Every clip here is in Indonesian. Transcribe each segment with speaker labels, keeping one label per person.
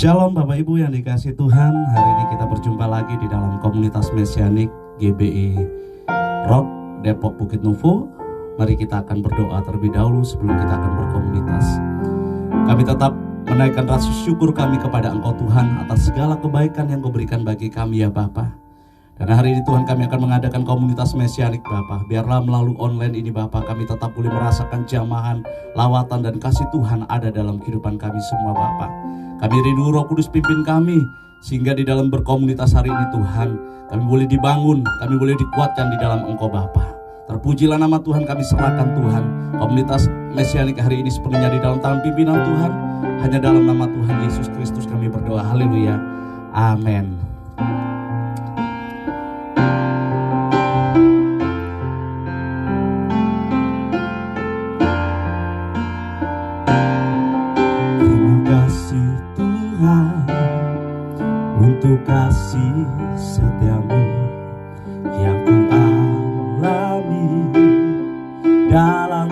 Speaker 1: Shalom Bapak Ibu yang dikasihi Tuhan. Hari ini kita berjumpa lagi di dalam komunitas Mesianik GBI Rock Depok Bukit Nuvo. Mari kita akan berdoa terlebih dahulu sebelum kita akan berkomunitas. Kami tetap menaikkan rasa syukur kami kepada Engkau Tuhan atas segala kebaikan yang Kau berikan bagi kami ya Bapa. Dan hari ini Tuhan kami akan mengadakan komunitas Mesianik Bapa. Biarlah melalui online ini Bapa kami tetap boleh merasakan jamahan, lawatan dan kasih Tuhan ada dalam kehidupan kami semua Bapa. Kami rindu Roh Kudus pimpin kami, sehingga di dalam berkomunitas hari ini Tuhan, kami boleh dibangun, kami boleh dikuatkan di dalam Engkau Bapa. Terpujilah nama Tuhan, kami serahkan Tuhan. Komunitas Mesianik hari ini sepenuhnya di dalam tangan pimpinan Tuhan. Hanya dalam nama Tuhan Yesus Kristus kami berdoa, haleluya, amin. Untuk kasih setiamu yang ku alami dalam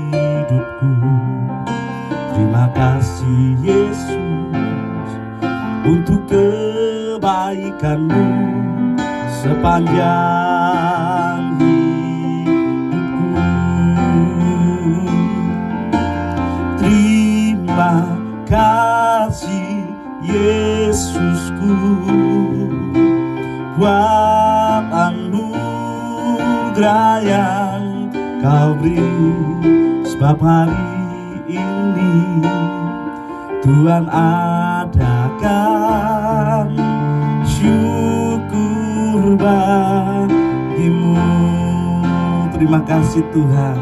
Speaker 1: hidupku. Terima kasih Yesus untuk kebaikanmu sepanjang hidupku. Terima kasih Yesusku buat anugerah yang Kau beri, sebab hari ini Tuhan adakan syukur bagimu. Terima kasih Tuhan.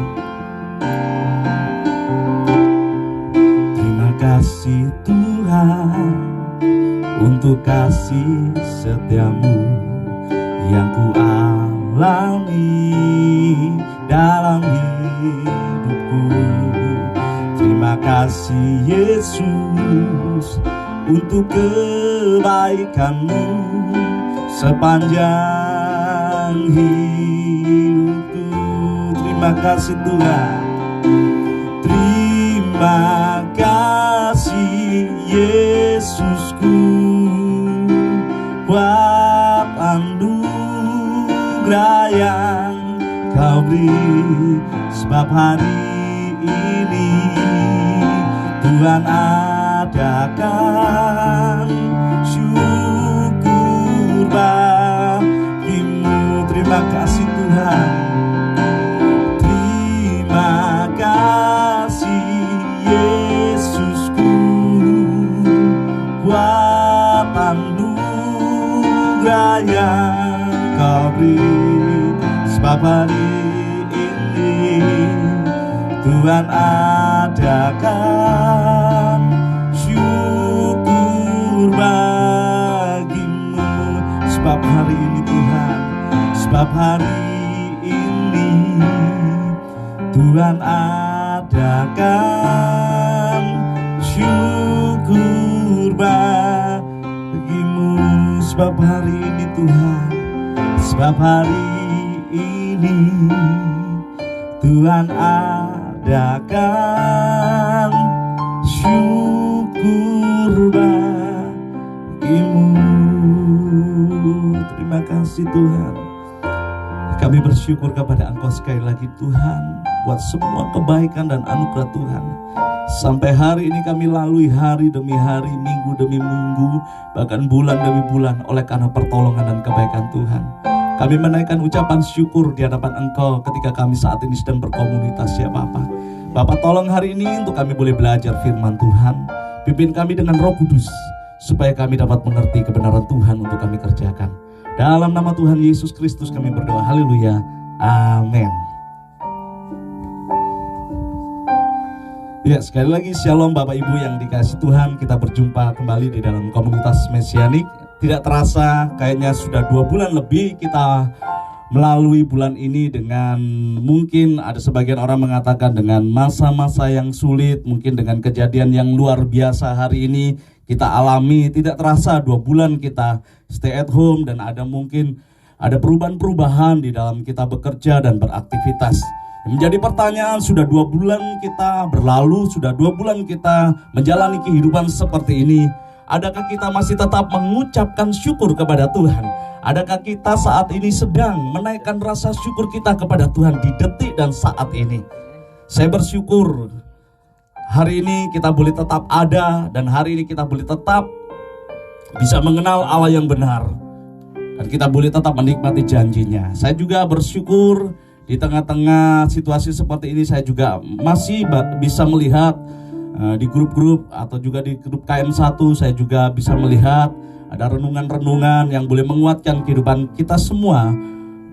Speaker 1: Terima kasih Tuhan untuk kasih setiamu yang ku alami dalam hidupku. Terima kasih Yesus untuk kebaikanmu sepanjang hidupku. Terima kasih Tuhan. Terima kasih Yesusku buat anugerah yang Kau beri, sebab hari ini Tuhan adakan syukur bagimu. Terima kasih Tuhan. Terima kasih Yesusku buat anugerah yang Kau beri, sebab hari ini Tuhan adakan syukur bagimu. Sebab hari ini Tuhan, sebab hari ini Tuhan adakan syukur bagimu. Sebab hari ini Tuhan, sebab hari ini Tuhan adakan syukur bagimu. Terima kasih Tuhan. Kami bersyukur kepada Engkau sekali lagi Tuhan buat semua kebaikan dan anugerah Tuhan. Sampai hari ini kami lalui hari demi hari, minggu demi minggu, bahkan bulan demi bulan oleh karena pertolongan dan kebaikan Tuhan. Kami menaikkan ucapan syukur di hadapan Engkau ketika kami saat ini sedang berkomunitas ya Bapa. Bapa tolong hari ini untuk kami boleh belajar firman Tuhan. Pimpin kami dengan Roh Kudus supaya kami dapat mengerti kebenaran Tuhan untuk kami kerjakan. Dalam nama Tuhan Yesus Kristus kami berdoa, haleluya, amin. Ya, sekali lagi shalom Bapak Ibu yang dikasihi Tuhan. Kita berjumpa kembali di dalam komunitas Mesianik. Tidak terasa kayaknya sudah 2 bulan lebih kita melalui bulan ini dengan mungkin ada sebagian orang mengatakan dengan masa-masa yang sulit, mungkin dengan kejadian yang luar biasa hari ini kita alami. Tidak terasa 2 bulan kita stay at home dan mungkin ada perubahan-perubahan di dalam kita bekerja dan beraktivitas. Menjadi pertanyaan, sudah 2 bulan kita berlalu, sudah 2 bulan kita menjalani kehidupan seperti ini. Adakah kita masih tetap mengucapkan syukur kepada Tuhan? Adakah kita saat ini sedang menaikkan rasa syukur kita kepada Tuhan di detik dan saat ini? Saya bersyukur hari ini kita boleh tetap ada, dan hari ini kita boleh tetap bisa mengenal Allah yang benar, dan kita boleh tetap menikmati janjinya. Saya juga bersyukur di tengah-tengah situasi seperti ini, saya juga masih bisa melihat di grup-grup atau juga di grup KM1, saya juga bisa melihat ada renungan-renungan yang boleh menguatkan kehidupan kita semua.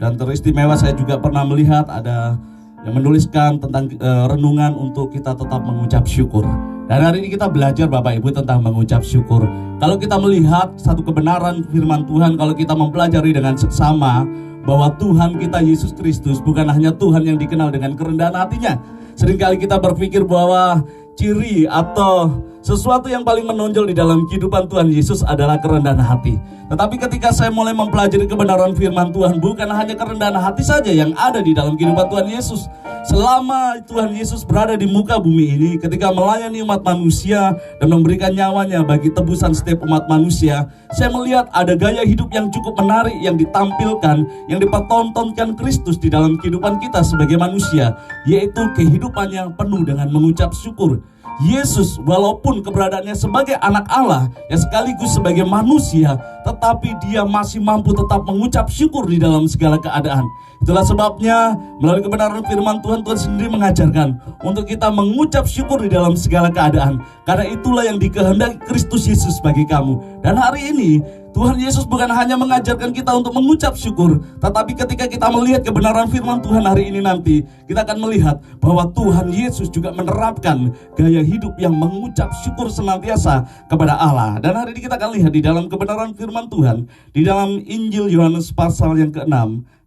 Speaker 1: Dan teristimewa saya juga pernah melihat ada yang menuliskan tentang renungan untuk kita tetap mengucap syukur. Dan hari ini kita belajar Bapak Ibu tentang mengucap syukur. Kalau kita melihat satu kebenaran firman Tuhan, kalau kita mempelajari dengan seksama bahwa Tuhan kita Yesus Kristus bukan hanya Tuhan yang dikenal dengan kerendahan hatinya. Seringkali kita berpikir bahwa ciri atau sesuatu yang paling menonjol di dalam kehidupan Tuhan Yesus adalah kerendahan hati. Tetapi ketika saya mulai mempelajari kebenaran firman Tuhan, bukan hanya kerendahan hati saja yang ada di dalam kehidupan Tuhan Yesus. Selama Tuhan Yesus berada di muka bumi ini, ketika melayani umat manusia dan memberikan nyawanya bagi tebusan setiap umat manusia, saya melihat ada gaya hidup yang cukup menarik yang ditampilkan, yang dipertontonkan Kristus di dalam kehidupan kita sebagai manusia, yaitu kehidupan yang penuh dengan mengucap syukur. Yesus walaupun keberadaannya sebagai anak Allah yang sekaligus sebagai manusia, tetapi dia masih mampu tetap mengucap syukur di dalam segala keadaan. Itulah sebabnya melalui kebenaran firman Tuhan, Tuhan sendiri mengajarkan untuk kita mengucap syukur di dalam segala keadaan. Karena itulah yang dikehendaki Kristus Yesus bagi kamu. Dan hari ini Tuhan Yesus bukan hanya mengajarkan kita untuk mengucap syukur, tetapi ketika kita melihat kebenaran firman Tuhan hari ini nanti, kita akan melihat bahwa Tuhan Yesus juga menerapkan gaya hidup yang mengucap syukur senantiasa kepada Allah. Dan hari ini kita akan lihat di dalam kebenaran firman Tuhan, di dalam Injil Yohanes pasal yang ke-6,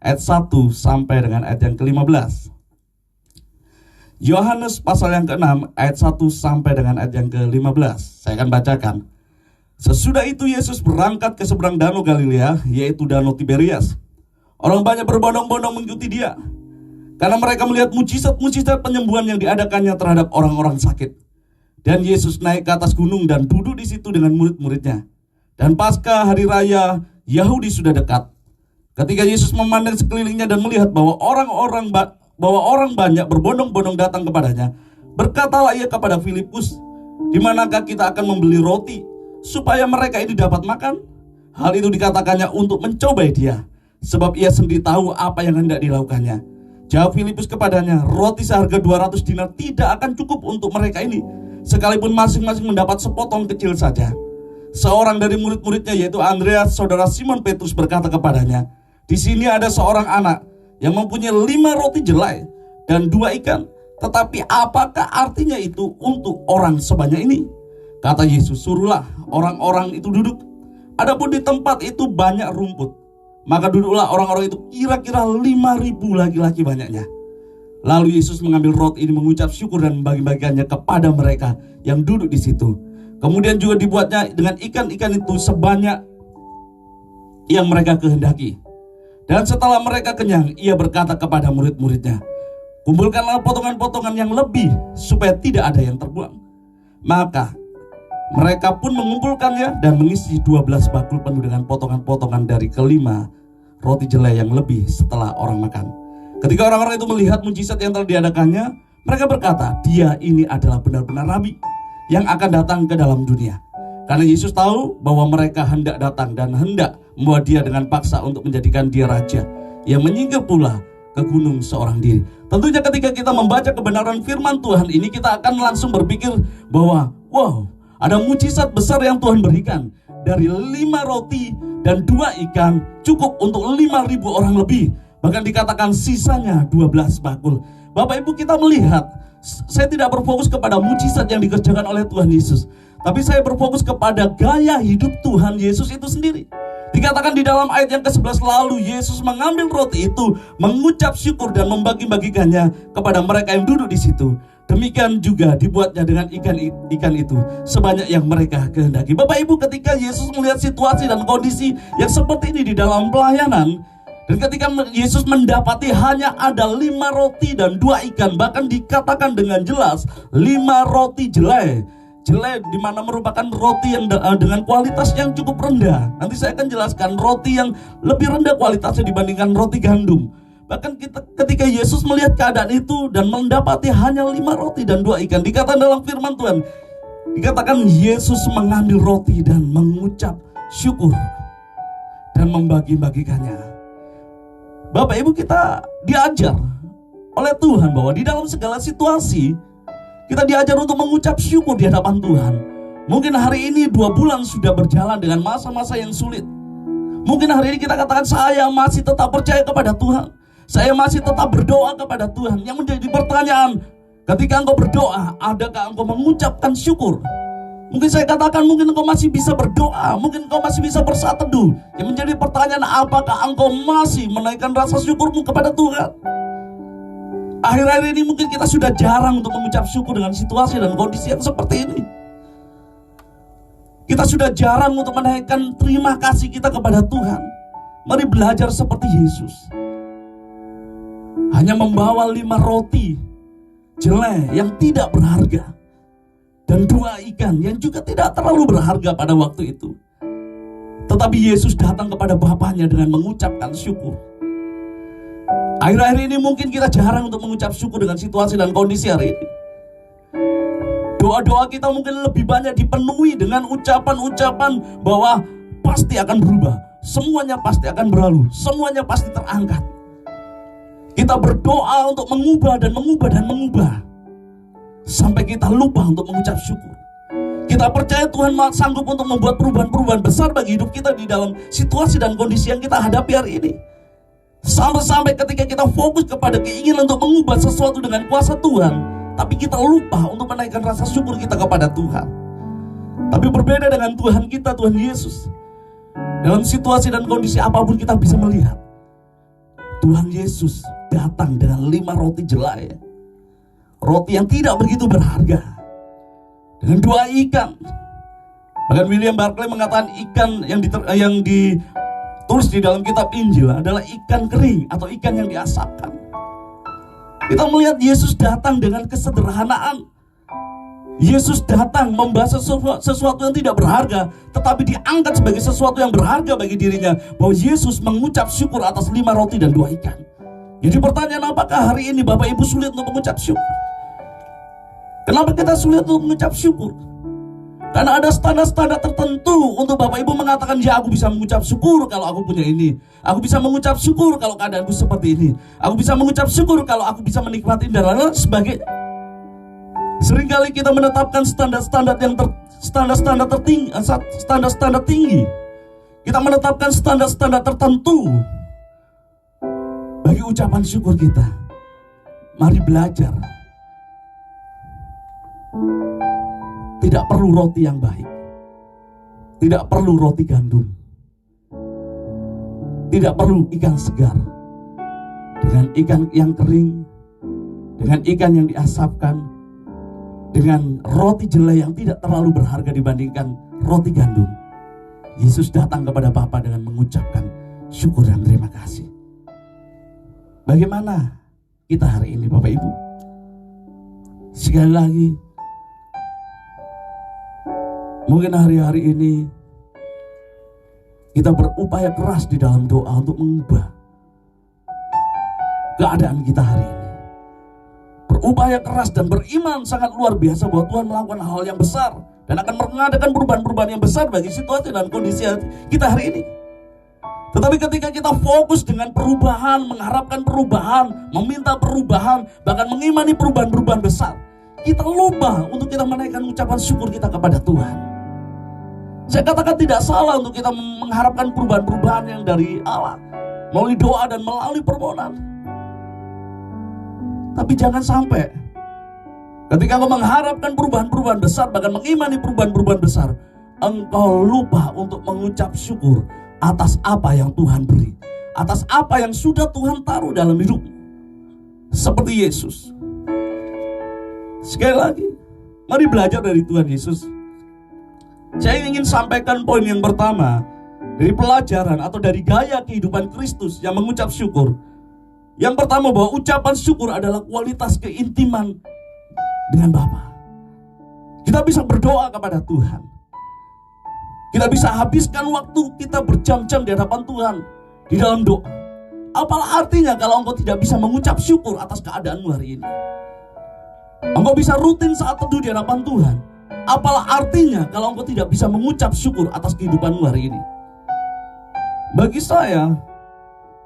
Speaker 1: ayat 1 sampai dengan ayat yang ke-15. Yohanes pasal yang ke-6, ayat 1 sampai dengan ayat yang ke-15. Saya akan bacakan. Sesudah itu Yesus berangkat ke seberang danau Galilea, yaitu danau Tiberias. Orang banyak berbondong-bondong mengikuti dia, karena mereka melihat mujizat-mujizat penyembuhan yang diadakannya terhadap orang-orang sakit. Dan Yesus naik ke atas gunung dan duduk di situ dengan murid-muridnya. Dan pasca hari raya Yahudi sudah dekat. Ketika Yesus memandang sekelilingnya dan melihat bahwa orang banyak berbondong-bondong datang kepadanya, berkatalah ia kepada Filipus, "Di manakah kita akan membeli roti supaya mereka ini dapat makan?" Hal itu dikatakannya untuk mencobai dia, sebab ia sendiri tahu apa yang hendak dilakukannya. Jawab Filipus kepadanya, "Roti seharga 200 dinar tidak akan cukup untuk mereka ini, sekalipun masing-masing mendapat sepotong kecil saja." Seorang dari murid-muridnya, yaitu Andreas, saudara Simon Petrus, berkata kepadanya, "Di sini ada seorang anak yang mempunyai 5 roti jelai dan 2 ikan. Tetapi apakah artinya itu untuk orang sebanyak ini?" Kata Yesus, "Suruhlah orang-orang itu duduk." Adapun di tempat itu banyak rumput, maka duduklah orang-orang itu, kira-kira 5.000 laki-laki banyaknya. Lalu Yesus mengambil roti ini, mengucap syukur dan membagi-bagikannya kepada mereka yang duduk di situ. Kemudian juga dibuatnya dengan ikan-ikan itu sebanyak yang mereka kehendaki. Dan setelah mereka kenyang, ia berkata kepada murid-muridnya, "Kumpulkanlah potongan-potongan yang lebih supaya tidak ada yang terbuang." Maka mereka pun mengumpulkannya dan mengisi 12 bakul penuh dengan potongan-potongan dari kelima roti jelai yang lebih setelah orang makan. Ketika orang-orang itu melihat mujizat yang telah diadakannya, mereka berkata, "Dia ini adalah benar-benar Rabi yang akan datang ke dalam dunia." Karena Yesus tahu bahwa mereka hendak datang dan hendak membawa dia dengan paksa untuk menjadikan dia raja. Ia menyingkir pula ke gunung seorang diri. Tentunya ketika kita membaca kebenaran firman Tuhan ini, kita akan langsung berpikir bahwa wow, ada mujizat besar yang Tuhan berikan. Dari 5 roti dan 2 ikan cukup untuk 5.000 orang lebih. Bahkan dikatakan sisanya 12 bakul. Bapak Ibu, kita melihat, saya tidak berfokus kepada mujizat yang dikerjakan oleh Tuhan Yesus, tapi saya berfokus kepada gaya hidup Tuhan Yesus itu sendiri. Dikatakan di dalam ayat yang ke-11, lalu Yesus mengambil roti itu, mengucap syukur dan membagi-bagikannya kepada mereka yang duduk di situ. Demikian juga dibuatnya dengan ikan itu sebanyak yang mereka kehendaki. Bapak Ibu, ketika Yesus melihat situasi dan kondisi yang seperti ini di dalam pelayanan, dan ketika Yesus mendapati hanya ada 5 roti dan 2 ikan, bahkan dikatakan dengan jelas 5 roti jelai. jelai, di mana merupakan roti yang dengan kualitas yang cukup rendah. Nanti saya akan jelaskan roti yang lebih rendah kualitasnya dibandingkan roti gandum. Bahkan ketika Yesus melihat keadaan itu dan mendapati hanya 5 roti dan 2 ikan, dikatakan dalam firman Tuhan, dikatakan Yesus mengambil roti dan mengucap syukur dan membagi-bagikannya. Bapak Ibu, kita diajar oleh Tuhan bahwa di dalam segala situasi kita diajar untuk mengucap syukur di hadapan Tuhan. Mungkin hari ini 2 bulan sudah berjalan dengan masa-masa yang sulit. Mungkin hari ini kita katakan, saya masih tetap percaya kepada Tuhan, saya masih tetap berdoa kepada Tuhan. Yang menjadi pertanyaan, ketika engkau berdoa, adakah engkau mengucapkan syukur? Mungkin saya katakan, mungkin engkau masih bisa berdoa, mungkin engkau masih bisa bersatu teduh. Yang menjadi pertanyaan, apakah engkau masih menaikkan rasa syukurmu kepada Tuhan? Akhir-akhir ini mungkin kita sudah jarang untuk mengucap syukur dengan situasi dan kondisi yang seperti ini. Kita sudah jarang untuk menaikkan terima kasih kita kepada Tuhan. Mari belajar seperti Yesus. Hanya membawa 5 roti jelai yang tidak berharga dan 2 ikan yang juga tidak terlalu berharga pada waktu itu. Tetapi Yesus datang kepada Bapaknya dengan mengucapkan syukur. Akhir-akhir ini mungkin kita jarang untuk mengucap syukur dengan situasi dan kondisi hari ini. Doa-doa kita mungkin lebih banyak dipenuhi dengan ucapan-ucapan bahwa pasti akan berubah, semuanya pasti akan berlalu, semuanya pasti terangkat. Kita berdoa untuk mengubah dan mengubah dan mengubah, sampai kita lupa untuk mengucap syukur. Kita percaya Tuhan sanggup untuk membuat perubahan-perubahan besar bagi hidup kita di dalam situasi dan kondisi yang kita hadapi hari ini. Sampai-sampai ketika kita fokus kepada keinginan untuk mengubah sesuatu dengan kuasa Tuhan, tapi kita lupa untuk menaikkan rasa syukur kita kepada Tuhan. Tapi berbeda dengan Tuhan kita, Tuhan Yesus, dalam situasi dan kondisi apapun kita bisa melihat Tuhan Yesus datang dengan 5 roti jelai, roti yang tidak begitu berharga, dengan 2 ikan. Bahkan William Barclay mengatakan ikan yang ditulis di dalam kitab Injil adalah ikan kering atau ikan yang diasapkan. Kita melihat Yesus datang dengan kesederhanaan. Yesus datang membahas sesuatu yang tidak berharga, tetapi diangkat sebagai sesuatu yang berharga bagi dirinya. Bahwa Yesus mengucap syukur atas 5 roti dan 2 ikan. Jadi pertanyaan, apakah hari ini Bapak Ibu sulit untuk mengucap syukur? Kenapa kita sulit untuk mengucap syukur? Karena ada standar-standar tertentu untuk Bapak Ibu mengatakan, ya aku bisa mengucap syukur kalau aku punya ini. Aku bisa mengucap syukur kalau keadaanku seperti ini. Aku bisa mengucap syukur kalau aku bisa menikmati dan lain-lain sebagainya. Seringkali kita menetapkan standar-standar tinggi. Kita menetapkan standar-standar tertentu bagi ucapan syukur kita. Mari belajar. Tidak perlu roti yang baik, tidak perlu roti gandum, tidak perlu ikan segar. Dengan ikan yang kering, dengan ikan yang diasapkan, dengan roti jelai yang tidak terlalu berharga dibandingkan roti gandum, Yesus datang kepada Bapa dengan mengucapkan syukur dan terima kasih. Bagaimana kita hari ini Bapak Ibu? Sekali lagi, mungkin hari-hari ini kita berupaya keras di dalam doa untuk mengubah keadaan kita hari ini. Berupaya keras dan beriman sangat luar biasa bahwa Tuhan melakukan hal yang besar dan akan mengadakan perubahan-perubahan yang besar bagi situasi dan kondisi kita hari ini. Tetapi ketika kita fokus dengan perubahan, mengharapkan perubahan, meminta perubahan, bahkan mengimani perubahan-perubahan besar, kita lupa untuk kita menaikkan ucapan syukur kita kepada Tuhan. Saya katakan tidak salah untuk kita mengharapkan perubahan-perubahan yang dari Allah melalui doa dan melalui permohonan. Tapi jangan sampai ketika engkau mengharapkan perubahan-perubahan besar, bahkan mengimani perubahan-perubahan besar, engkau lupa untuk mengucap syukur atas apa yang Tuhan beri, atas apa yang sudah Tuhan taruh dalam hidup. Seperti Yesus. Sekali lagi, mari belajar dari Tuhan Yesus. Saya ingin sampaikan poin yang pertama dari pelajaran atau dari gaya kehidupan Kristus yang mengucap syukur. Yang pertama, bahwa ucapan syukur adalah kualitas keintiman dengan Bapa. Kita bisa berdoa kepada Tuhan. Kita bisa habiskan waktu kita berjam-jam di hadapan Tuhan di dalam doa. Apalah artinya kalau engkau tidak bisa mengucap syukur atas keadaanmu hari ini? Engkau bisa rutin saat teduh di hadapan Tuhan. Apalah artinya kalau engkau tidak bisa mengucap syukur atas kehidupanmu hari ini? Bagi saya,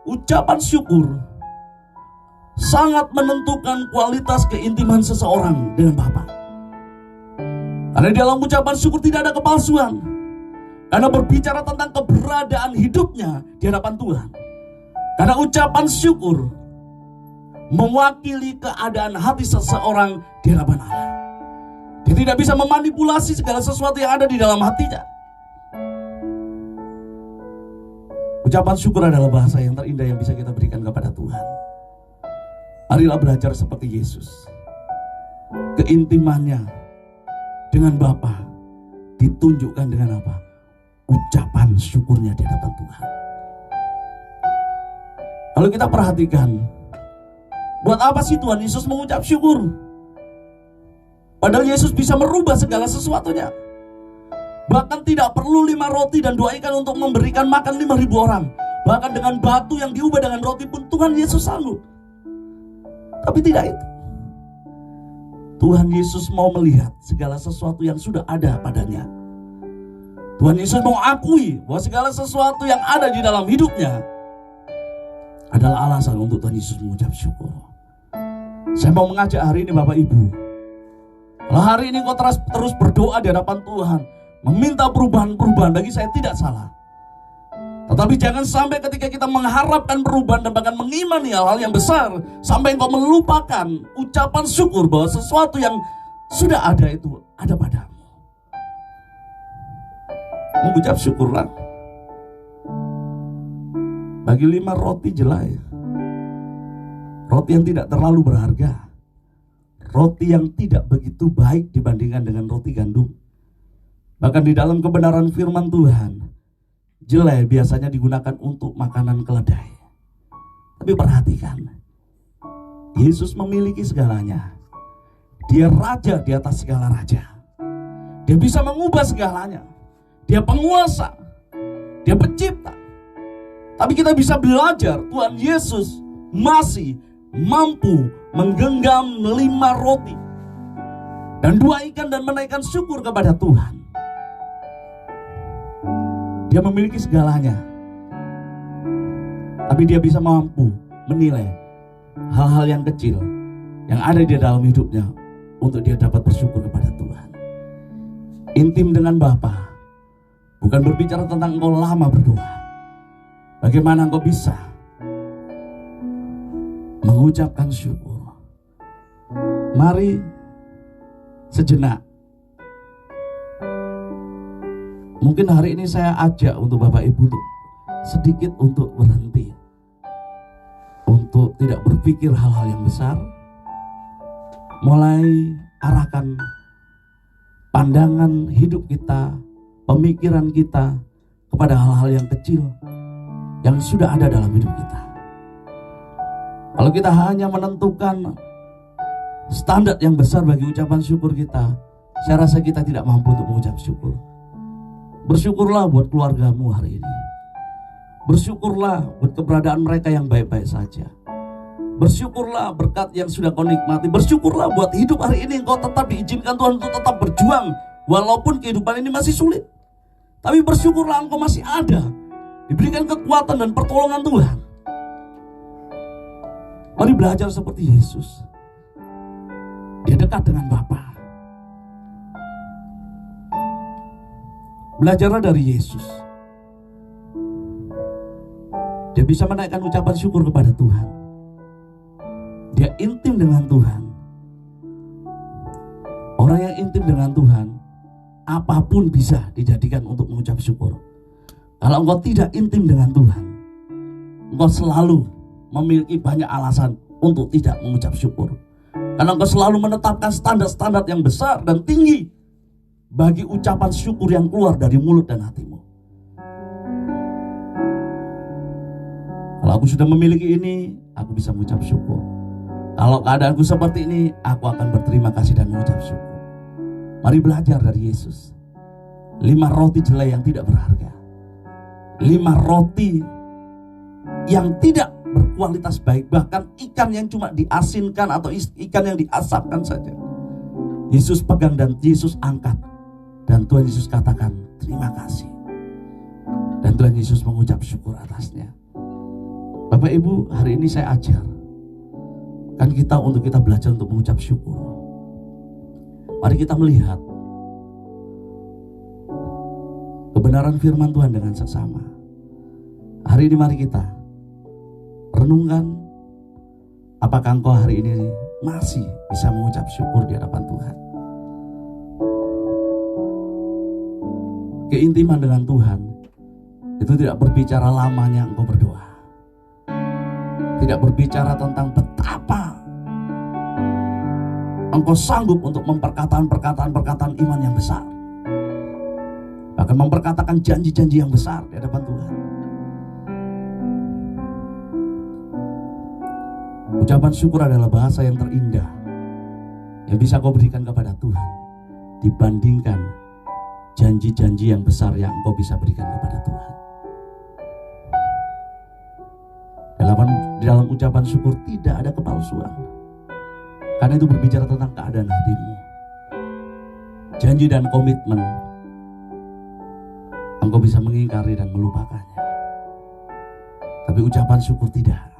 Speaker 1: ucapan syukur sangat menentukan kualitas keintiman seseorang dengan Bapa. Karena dalam ucapan syukur tidak ada kepalsuan. Karena berbicara tentang keberadaan hidupnya di hadapan Tuhan. Karena ucapan syukur mewakili keadaan hati seseorang di hadapan Allah. Dia tidak bisa memanipulasi segala sesuatu yang ada di dalam hatinya. Ucapan syukur adalah bahasa yang terindah yang bisa kita berikan kepada Tuhan. Marilah belajar seperti Yesus. Keintimannya dengan Bapa ditunjukkan dengan apa? Ucapan syukurnya di hadapan Tuhan. Kalau kita perhatikan, buat apa sih Tuhan Yesus mengucap syukur? Padahal Yesus bisa merubah segala sesuatunya. Bahkan tidak perlu 5 roti dan 2 ikan untuk memberikan makan 5.000 orang. Bahkan dengan batu yang diubah dengan roti pun Tuhan Yesus sanggup. Tapi tidak itu. Tuhan Yesus mau melihat segala sesuatu yang sudah ada padanya. Tuhan Yesus mau akui bahwa segala sesuatu yang ada di dalam hidupnya adalah alasan untuk Tuhan Yesus mengucap syukur. Saya mau mengajak hari ini Bapak Ibu, kalau hari ini kau terus berdoa di hadapan Tuhan, meminta perubahan-perubahan, bagi saya tidak salah. Tetapi jangan sampai ketika kita mengharapkan perubahan dan bahkan mengimani hal-hal yang besar, sampai engkau melupakan ucapan syukur bahwa sesuatu yang sudah ada itu ada padamu. Mengucap syukurlah. Bagi 5 roti jelai, roti yang tidak terlalu berharga, roti yang tidak begitu baik dibandingkan dengan roti gandum. Bahkan di dalam kebenaran firman Tuhan, jelai biasanya digunakan untuk makanan keledai. Tapi perhatikan, Yesus memiliki segalanya. Dia raja di atas segala raja. Dia bisa mengubah segalanya. Dia penguasa. Dia pencipta. Tapi kita bisa belajar Tuhan Yesus masih mampu menggenggam 5 roti dan 2 ikan dan menaikkan syukur kepada Tuhan. Dia memiliki segalanya. Tapi dia bisa mampu menilai hal-hal yang kecil yang ada di dalam hidupnya untuk dia dapat bersyukur kepada Tuhan. Intim dengan Bapa bukan berbicara tentang engkau lama berdoa. Bagaimana engkau bisa mengucapkan syukur? Mari sejenak. Mungkin hari ini saya ajak untuk Bapak Ibu sedikit untuk berhenti. Untuk tidak berpikir hal-hal yang besar. Mulai arahkan pandangan hidup kita, pemikiran kita kepada hal-hal yang kecil yang sudah ada dalam hidup kita. Kalau kita hanya menentukan standar yang besar bagi ucapan syukur kita, saya rasa kita tidak mampu untuk mengucap syukur. Bersyukurlah buat keluargamu hari ini. Bersyukurlah buat keberadaan mereka yang baik-baik saja. Bersyukurlah berkat yang sudah kau nikmati. Bersyukurlah buat hidup hari ini engkau tetap diizinkan Tuhan untuk tetap berjuang walaupun kehidupan ini masih sulit. Tapi bersyukurlah engkau masih ada, diberikan kekuatan dan pertolongan Tuhan. Mari belajar seperti Yesus. Dia dekat dengan Bapa. Belajarlah dari Yesus. Dia bisa menaikkan ucapan syukur kepada Tuhan. Dia intim dengan Tuhan. Orang yang intim dengan Tuhan, apapun bisa dijadikan untuk mengucap syukur. Kalau engkau tidak intim dengan Tuhan, engkau selalu memiliki banyak alasan untuk tidak mengucap syukur. Karena engkau selalu menetapkan standar-standar yang besar dan tinggi bagi ucapan syukur yang keluar dari mulut dan hatimu. Kalau aku sudah memiliki ini, aku bisa mengucap syukur. Kalau keadaanku seperti ini, aku akan berterima kasih dan mengucap syukur. Mari belajar dari Yesus. 5 roti jelai yang tidak berharga, 5 roti yang tidak berkualitas baik, bahkan ikan yang cuma diasinkan atau ikan yang diasapkan saja, Yesus pegang dan Yesus angkat. Dan Tuhan Yesus katakan terima kasih. Dan Tuhan Yesus mengucap syukur atasnya. Bapak Ibu, hari ini saya ajar kan kita untuk kita belajar untuk mengucap syukur. Mari kita melihat kebenaran firman Tuhan dengan seksama. Hari ini mari kita renungkan, apakah engkau hari ini masih bisa mengucap syukur di hadapan Tuhan. Keintiman dengan Tuhan itu tidak berbicara lamanya engkau berdoa, tidak berbicara tentang betapa engkau sanggup untuk memperkatakan perkataan iman yang besar, bahkan memperkatakan janji-janji yang besar di hadapan Tuhan. Ucapan syukur adalah bahasa yang terindah yang bisa kau berikan kepada Tuhan dibandingkan janji-janji yang besar yang engkau bisa berikan kepada Tuhan. Di dalam ucapan syukur tidak ada kepalsuan, karena itu berbicara tentang keadaan hatimu. Janji dan komitmen engkau bisa mengingkari dan melupakannya, tapi ucapan syukur tidak.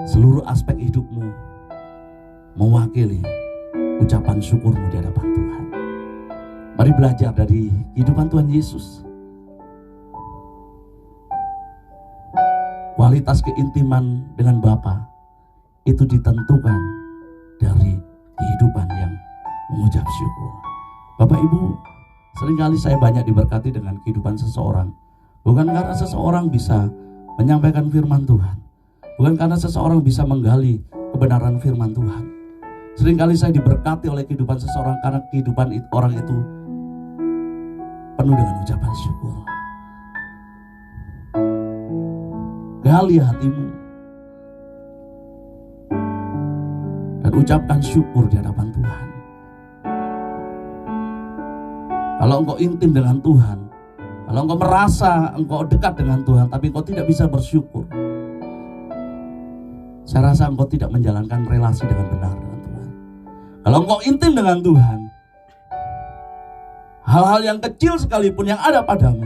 Speaker 1: Seluruh aspek hidupmu mewakili ucapan syukurmu di hadapan Tuhan. Mari belajar dari kehidupan Tuhan Yesus. Kualitas keintiman dengan Bapa itu ditentukan dari kehidupan yang mengucap syukur. Bapak Ibu, seringkali saya banyak diberkati dengan kehidupan seseorang, bukan karena seseorang bisa menyampaikan firman Tuhan, bukan karena seseorang bisa menggali kebenaran firman Tuhan. Seringkali saya diberkati oleh kehidupan seseorang karena kehidupan orang itu penuh dengan ucapan syukur. Gali hatimu dan ucapkan syukur di hadapan Tuhan. Kalau engkau intim dengan Tuhan, kalau engkau merasa engkau dekat dengan Tuhan, tapi engkau tidak bisa bersyukur, saya rasa engkau tidak menjalankan relasi dengan benar dengan Tuhan. Kalau engkau intim dengan Tuhan, hal-hal yang kecil sekalipun yang ada padamu,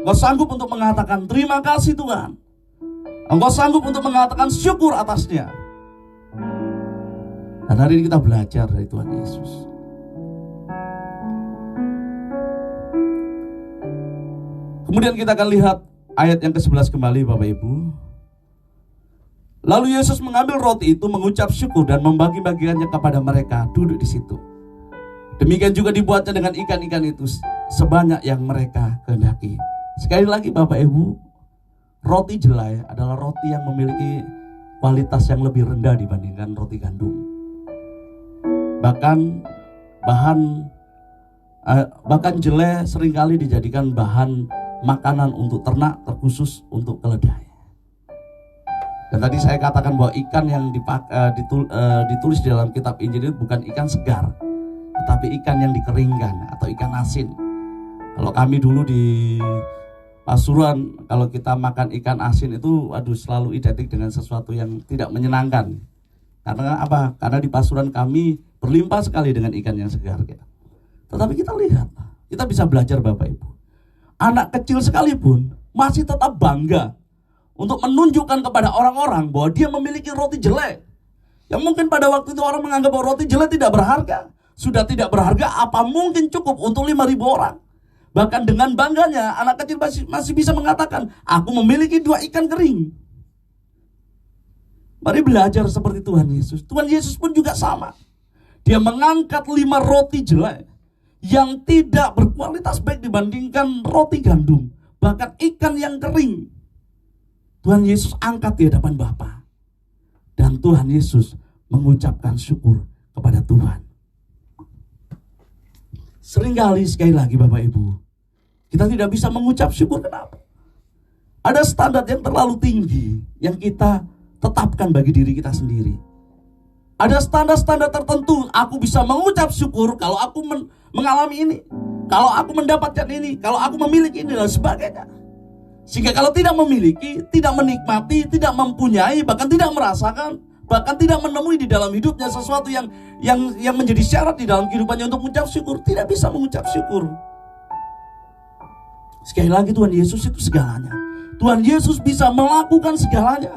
Speaker 1: engkau sanggup untuk mengatakan terima kasih Tuhan. Engkau sanggup untuk mengatakan syukur atasnya. Dan hari ini kita belajar dari Tuhan Yesus. Kemudian kita akan lihat ayat yang ke-11 kembali Bapak Ibu. Lalu Yesus mengambil roti itu, mengucap syukur dan membagi-bagikannya kepada mereka duduk di situ. Demikian juga dibuatnya dengan ikan-ikan itu sebanyak yang mereka kehendaki. Sekali lagi Bapak Ibu, roti jelai adalah roti yang memiliki kualitas yang lebih rendah dibandingkan roti gandum. Bahkan jelai seringkali dijadikan bahan makanan untuk ternak, terkhusus untuk keledai. Dan tadi saya katakan bahwa ikan yang ditulis di dalam kitab Injil itu bukan ikan segar, tetapi ikan yang dikeringkan atau ikan asin. Kalau kami dulu di Pasuruan, kalau kita makan ikan asin itu selalu identik dengan sesuatu yang tidak menyenangkan. Karena apa? Karena di Pasuruan kami berlimpah sekali dengan ikan yang segar. Tetapi kita lihat, kita bisa belajar Bapak Ibu. Anak kecil sekalipun masih tetap bangga untuk menunjukkan kepada orang-orang bahwa dia memiliki roti jelai. Yang mungkin pada waktu itu orang menganggap bahwa roti jelai tidak berharga. Sudah tidak berharga, apa mungkin cukup untuk 5.000 orang? Bahkan dengan bangganya anak kecil masih bisa mengatakan, aku memiliki 2 ikan kering. Mari belajar seperti Tuhan Yesus. Tuhan Yesus pun juga sama. Dia mengangkat 5 roti jelai yang tidak berkualitas baik dibandingkan roti gandum, bahkan ikan yang kering. Tuhan Yesus angkat di hadapan Bapa. Dan Tuhan Yesus mengucapkan syukur kepada Tuhan. Seringkali sekali lagi Bapak Ibu, kita tidak bisa mengucap syukur. Kenapa? Ada standar yang terlalu tinggi yang kita tetapkan bagi diri kita sendiri. Ada standar-standar tertentu. Aku bisa mengucap syukur kalau aku mengalami ini, kalau aku mendapatkan ini, kalau aku memiliki ini dan sebagainya. Sehingga kalau tidak memiliki, tidak menikmati, tidak mempunyai, bahkan tidak merasakan, bahkan tidak menemui di dalam hidupnya sesuatu yang menjadi syarat di dalam kehidupannya untuk mengucap syukur, tidak bisa mengucap syukur. Sekali lagi, Tuhan Yesus itu segalanya. Tuhan Yesus bisa melakukan segalanya.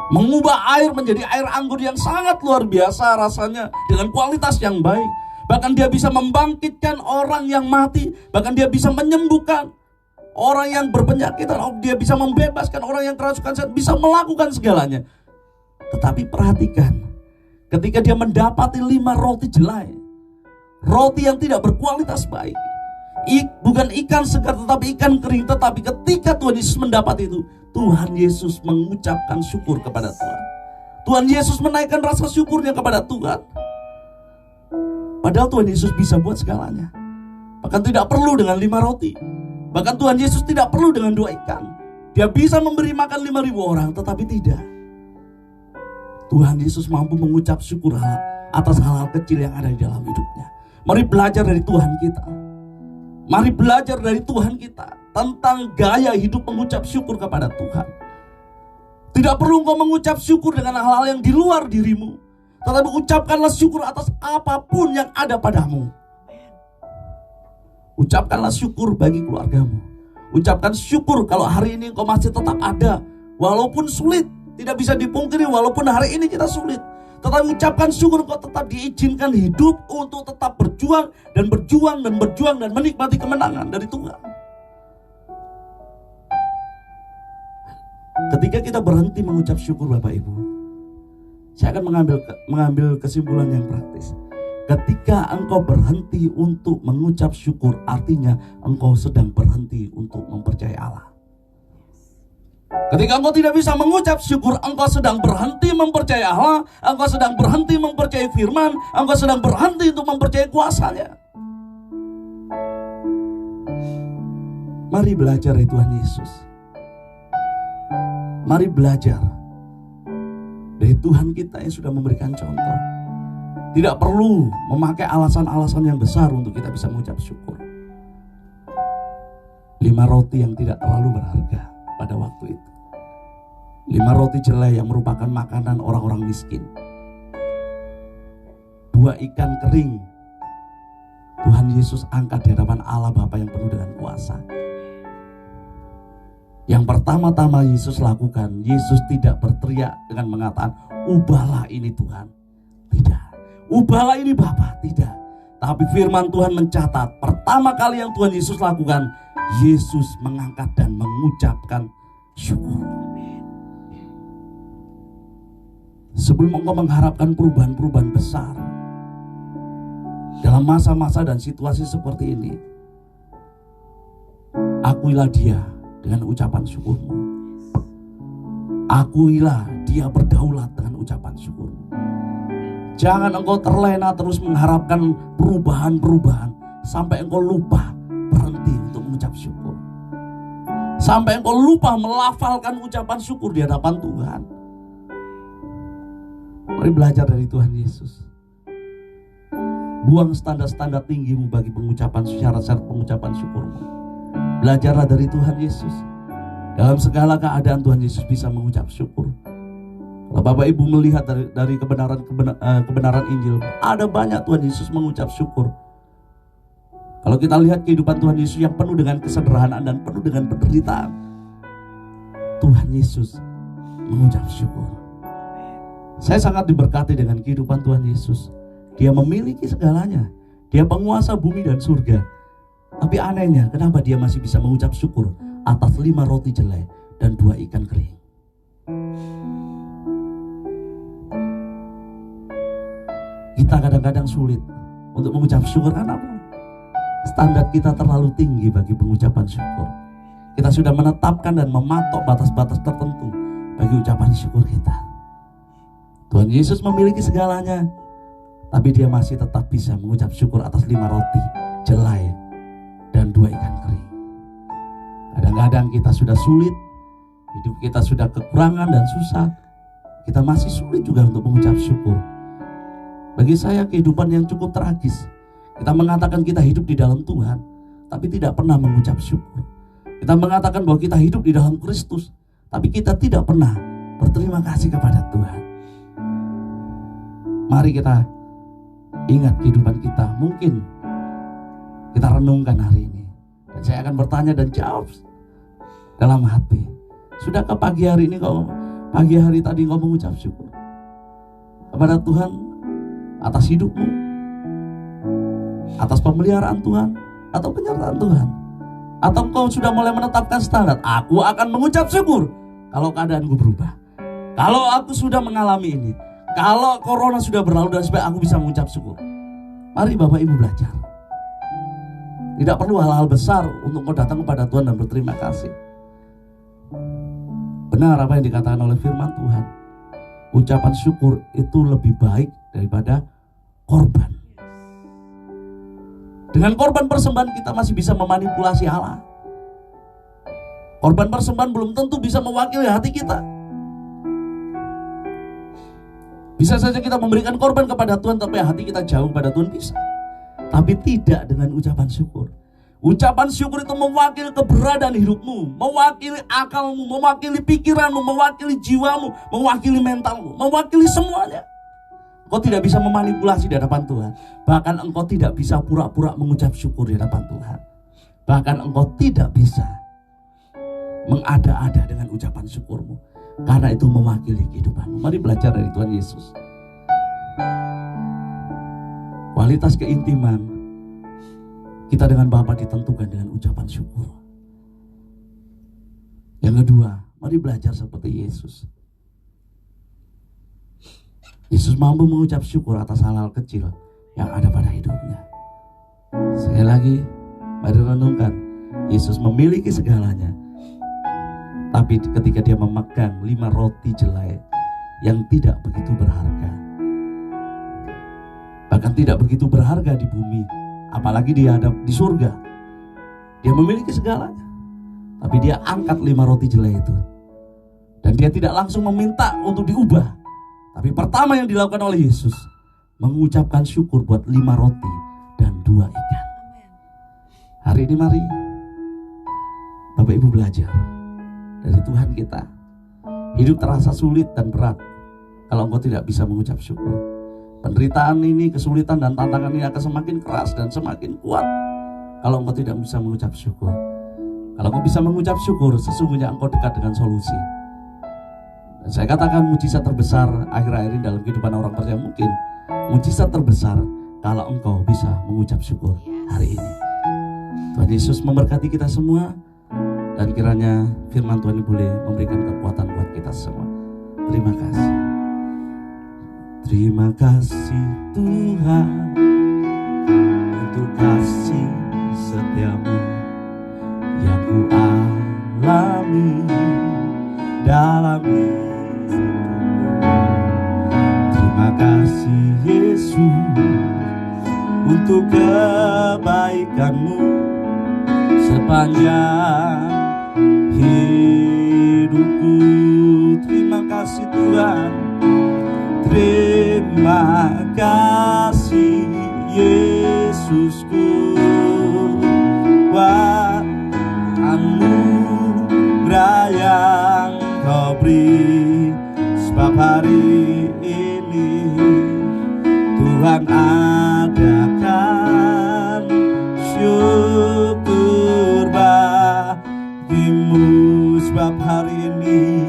Speaker 1: Mengubah air menjadi air anggur yang sangat luar biasa rasanya, dengan kualitas yang baik. Bahkan dia bisa membangkitkan orang yang mati. Bahkan dia bisa menyembuhkan orang yang berpenyakit. Dia bisa membebaskan orang yang kerasukan setan. Bisa melakukan segalanya. Tetapi perhatikan, ketika dia mendapati 5 roti jelai, roti yang tidak berkualitas baik, bukan ikan segar tetapi ikan kering. Tetapi ketika Tuhan Yesus mendapat itu, Tuhan Yesus mengucapkan syukur kepada Tuhan. Tuhan Yesus menaikkan rasa syukurnya kepada Tuhan. Padahal Tuhan Yesus bisa buat segalanya. Bahkan tidak perlu dengan 5 roti. Bahkan Tuhan Yesus tidak perlu dengan 2 ikan. Dia bisa memberi makan 5.000 orang, tetapi tidak. Tuhan Yesus mampu mengucap syukur atas hal-hal kecil yang ada di dalam hidupnya. Mari belajar dari Tuhan kita. Mari belajar dari Tuhan kita tentang gaya hidup mengucap syukur kepada Tuhan. Tidak perlu engkau mengucap syukur dengan hal-hal yang di luar dirimu, tetapi ucapkanlah syukur atas apapun yang ada padamu. Ucapkanlah syukur bagi keluargamu. Ucapkan syukur kalau hari ini engkau masih tetap ada, walaupun sulit. Tidak bisa dipungkiri walaupun hari ini kita sulit, tetapi ucapkan syukur engkau tetap diizinkan hidup untuk tetap berjuang dan menikmati kemenangan dari Tuhan. Ketika kita berhenti mengucap syukur, Bapak Ibu, saya akan mengambil kesimpulan yang praktis. Ketika engkau berhenti untuk mengucap syukur, artinya engkau sedang berhenti untuk mempercayai Allah. Ketika engkau tidak bisa mengucap syukur, engkau sedang berhenti mempercayai Allah, engkau sedang berhenti mempercayai firman, engkau sedang berhenti untuk mempercayai kuasa-Nya. Mari belajar dari Tuhan Yesus. Mari belajar dari Tuhan kita yang sudah memberikan contoh. Tidak perlu memakai alasan-alasan yang besar untuk kita bisa mengucap syukur. 5 roti yang tidak terlalu berharga pada waktu itu. 5 roti jelai yang merupakan makanan orang-orang miskin. 2 ikan kering. Tuhan Yesus angkat di hadapan Allah Bapa yang penuh dengan kuasa. Yang pertama-tama Yesus lakukan, Yesus tidak berteriak dengan mengatakan, ubahlah ini Tuhan. Tidak. Ubahlah ini Bapa. Tidak. Tapi firman Tuhan mencatat, pertama kali yang Tuhan Yesus lakukan, Yesus mengangkat dan mengucapkan syukur. Sebelum engkau mengharapkan perubahan-perubahan besar dalam masa-masa dan situasi seperti ini, akuilah Dia dengan ucapan syukurmu. Akuilah Dia berdaulat dengan ucapan syukurmu. Jangan engkau terlena terus mengharapkan perubahan-perubahan sampai engkau lupa berhenti untuk mengucap syukur. Sampai engkau lupa melafalkan ucapan syukur di hadapan Tuhan. Mari belajar dari Tuhan Yesus. Buang standar-standar tinggimu bagi pengucapan syarat-syarat pengucapan syukurmu. Belajarlah dari Tuhan Yesus. Dalam segala keadaan Tuhan Yesus bisa mengucap syukur. Kalau Bapak Ibu melihat dari kebenaran Injil, ada banyak Tuhan Yesus mengucap syukur. Kalau kita lihat kehidupan Tuhan Yesus yang penuh dengan kesederhanaan dan penuh dengan penderitaan, Tuhan Yesus mengucap syukur. Saya sangat diberkati dengan kehidupan Tuhan Yesus. Dia memiliki segalanya. Dia penguasa bumi dan surga. Tapi anehnya, kenapa dia masih bisa mengucap syukur atas 5 roti jelai dan 2 ikan kering? Kita kadang-kadang sulit untuk mengucap syukur karena apa? Standar kita terlalu tinggi bagi pengucapan syukur. Kita sudah menetapkan dan mematok batas-batas tertentu bagi ucapan syukur kita. Tuhan Yesus memiliki segalanya, tapi dia masih tetap bisa mengucap syukur atas 5 roti jelai dan 2 ikan kering. Kadang-kadang kita sudah sulit, hidup kita sudah kekurangan dan susah. kita masih sulit juga untuk mengucap syukur. Bagi saya kehidupan yang cukup tragis. Kita mengatakan kita hidup di dalam Tuhan, tapi tidak pernah mengucap syukur. Kita mengatakan bahwa kita hidup di dalam Kristus, tapi kita tidak pernah berterima kasih kepada Tuhan. Mari kita ingat kehidupan kita. Mungkin kita renungkan hari ini. Dan saya akan bertanya dan jawab dalam hati. Sudahkah pagi hari tadi kau mengucap syukur kepada Tuhan atas hidupmu, atas pemeliharaan Tuhan, atau penyertaan Tuhan? Atau kau sudah mulai menetapkan standar, aku akan mengucap syukur kalau keadaanku berubah, kalau aku sudah mengalami ini, kalau corona sudah berlalu dan supaya aku bisa mengucap syukur. Mari Bapak Ibu belajar. Tidak perlu hal-hal besar untuk kau datang kepada Tuhan dan berterima kasih. Benar apa yang dikatakan oleh firman Tuhan. Ucapan syukur itu lebih baik daripada korban. Dengan korban persembahan kita masih bisa memanipulasi Allah. Korban persembahan belum tentu bisa mewakili hati kita. Bisa saja kita memberikan korban kepada Tuhan, tapi hati kita jauh pada Tuhan, bisa. Tapi tidak dengan ucapan syukur. Ucapan syukur itu mewakili keberadaan hidupmu, mewakili akalmu, mewakili pikiranmu, mewakili jiwamu, mewakili mentalmu, mewakili semuanya. Engkau tidak bisa memanipulasi di hadapan Tuhan. Bahkan engkau tidak bisa pura-pura mengucap syukur di hadapan Tuhan. Bahkan engkau tidak bisa mengada-ada dengan ucapan syukurmu, karena itu mewakili kehidupanmu. Mari belajar dari Tuhan Yesus. Kualitas keintiman kita dengan Bapa ditentukan dengan ucapan syukur. Yang kedua, mari belajar seperti Yesus. Yesus mampu mengucap syukur atas hal-hal kecil yang ada pada hidupnya. Sekali lagi, mari renungkan. Yesus memiliki segalanya, tapi ketika dia memegang 5 roti jelai yang tidak begitu berharga, bahkan tidak begitu berharga di bumi, apalagi dia ada di surga, dia memiliki segalanya, tapi dia angkat 5 roti jelai itu, dan dia tidak langsung meminta untuk diubah. Tapi pertama yang dilakukan oleh Yesus, mengucapkan syukur buat 5 roti dan 2 ikan. Hari ini mari Bapak Ibu belajar dari Tuhan kita. Hidup terasa sulit dan berat kalau engkau tidak bisa mengucap syukur. Penderitaan ini, kesulitan dan tantangan ini akan semakin keras dan semakin kuat kalau engkau tidak bisa mengucap syukur. Kalau engkau bisa mengucap syukur, sesungguhnya engkau dekat dengan solusi. Dan saya katakan mujizat terbesar akhir-akhir ini dalam kehidupan orang percaya, mungkin mujizat terbesar kalau engkau bisa mengucap syukur hari ini. Tuhan Yesus memberkati kita semua, dan kiranya firman Tuhan ini boleh memberikan kekuatan buat kita semua. Terima kasih. Terima kasih Tuhan untuk kasih setiamu yang ku alami dalam hidupku. Terima kasih Yesus untuk kebaikanmu sepanjang hidupku. Terima kasih Tuhan. Terima kasih Yesusku buat anugerah yang kau beri. Sebab hari ini Tuhan adakan syukur bagimu. Sebab hari ini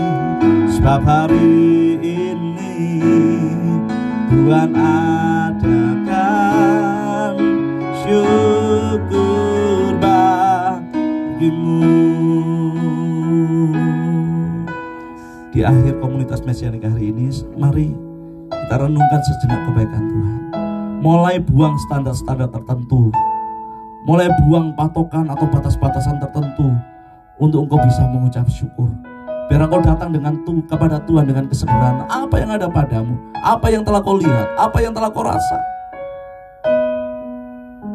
Speaker 1: Tuhan adakan syukur bagimu. Di akhir komunitas Mesianik hari ini, mari kita renungkan sejenak kebaikan Tuhan. Mulai buang standar-standar tertentu, mulai buang patokan atau batas-batasan tertentu untuk engkau bisa mengucap syukur. Biar engkau datang kepada Tuhan dengan kesederhanaan. Apa yang ada padamu, apa yang telah kau lihat, apa yang telah kau rasa.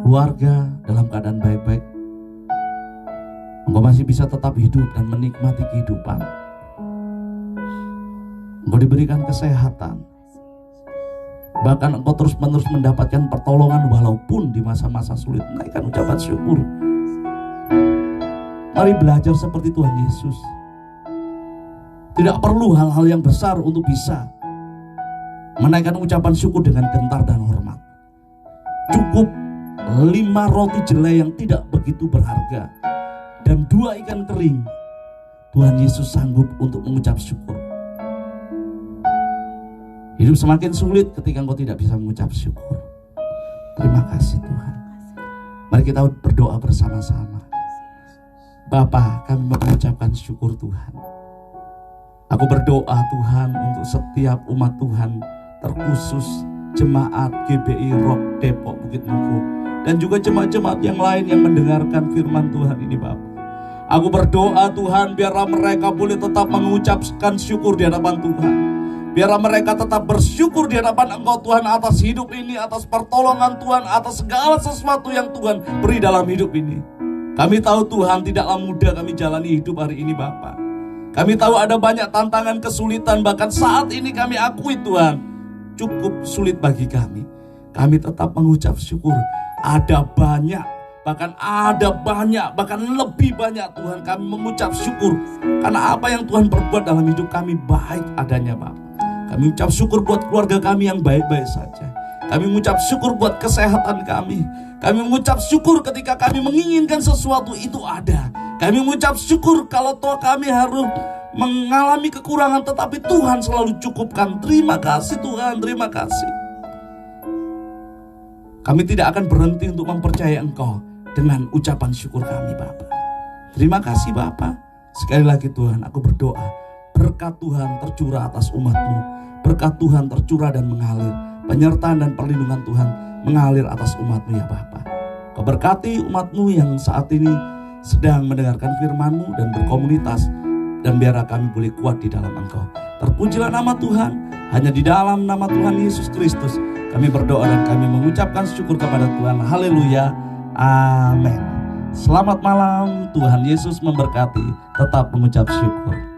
Speaker 1: Keluarga dalam keadaan baik-baik, engkau masih bisa tetap hidup dan menikmati kehidupan. Engkau diberikan kesehatan. Bahkan engkau terus-menerus mendapatkan pertolongan walaupun di masa-masa sulit. Naikkan ucapan syukur. Mari belajar seperti Tuhan Yesus. Tidak perlu hal-hal yang besar untuk bisa menaikkan ucapan syukur dengan gentar dan hormat. Cukup 5 roti jelai yang tidak begitu berharga dan 2 ikan kering. Tuhan Yesus sanggup untuk mengucap syukur. Hidup semakin sulit ketika engkau tidak bisa mengucap syukur. Terima kasih Tuhan. Mari kita berdoa bersama-sama. Bapa, kami mengucapkan syukur Tuhan. Aku berdoa Tuhan untuk setiap umat Tuhan, terkhusus jemaat GBI Rock Depok Bukit Nuvo, dan juga jemaat-jemaat yang lain yang mendengarkan firman Tuhan ini Bapa. Aku berdoa Tuhan, biarlah mereka boleh tetap mengucapkan syukur di hadapan Tuhan. Biarlah mereka tetap bersyukur di hadapan Engkau Tuhan atas hidup ini, atas pertolongan Tuhan, atas segala sesuatu yang Tuhan beri dalam hidup ini. Kami tahu Tuhan tidaklah mudah kami jalani hidup hari ini Bapa. Kami tahu ada banyak tantangan, kesulitan, bahkan saat ini kami akui Tuhan cukup sulit bagi kami. Kami tetap mengucap syukur. Ada banyak, bahkan lebih banyak Tuhan kami mengucap syukur. Karena apa yang Tuhan perbuat dalam hidup kami baik adanya Bapa. Kami ucap syukur buat keluarga kami yang baik-baik saja. Kami mengucap syukur buat kesehatan kami. Kami mengucap syukur ketika kami menginginkan sesuatu itu ada. Kami mengucap syukur kalau toh kami harus mengalami kekurangan, tetapi Tuhan selalu cukupkan. Terima kasih Tuhan, terima kasih. Kami tidak akan berhenti untuk mempercayai Engkau dengan ucapan syukur kami Bapa. Terima kasih Bapa. Sekali lagi Tuhan, aku berdoa berkat Tuhan tercurah atas umat-Mu. Berkat Tuhan tercurah dan mengalir. Penyertaan dan perlindungan Tuhan mengalir atas umat-Mu ya Bapa. Kau berkati umat-Mu yang saat ini sedang mendengarkan firman-Mu dan berkomunitas. Dan biarlah kami boleh kuat di dalam Engkau. Terpujilah nama Tuhan. Hanya di dalam nama Tuhan Yesus Kristus kami berdoa dan kami mengucapkan syukur kepada Tuhan. Haleluya. Amin. Selamat malam. Tuhan Yesus memberkati. Tetap mengucap syukur.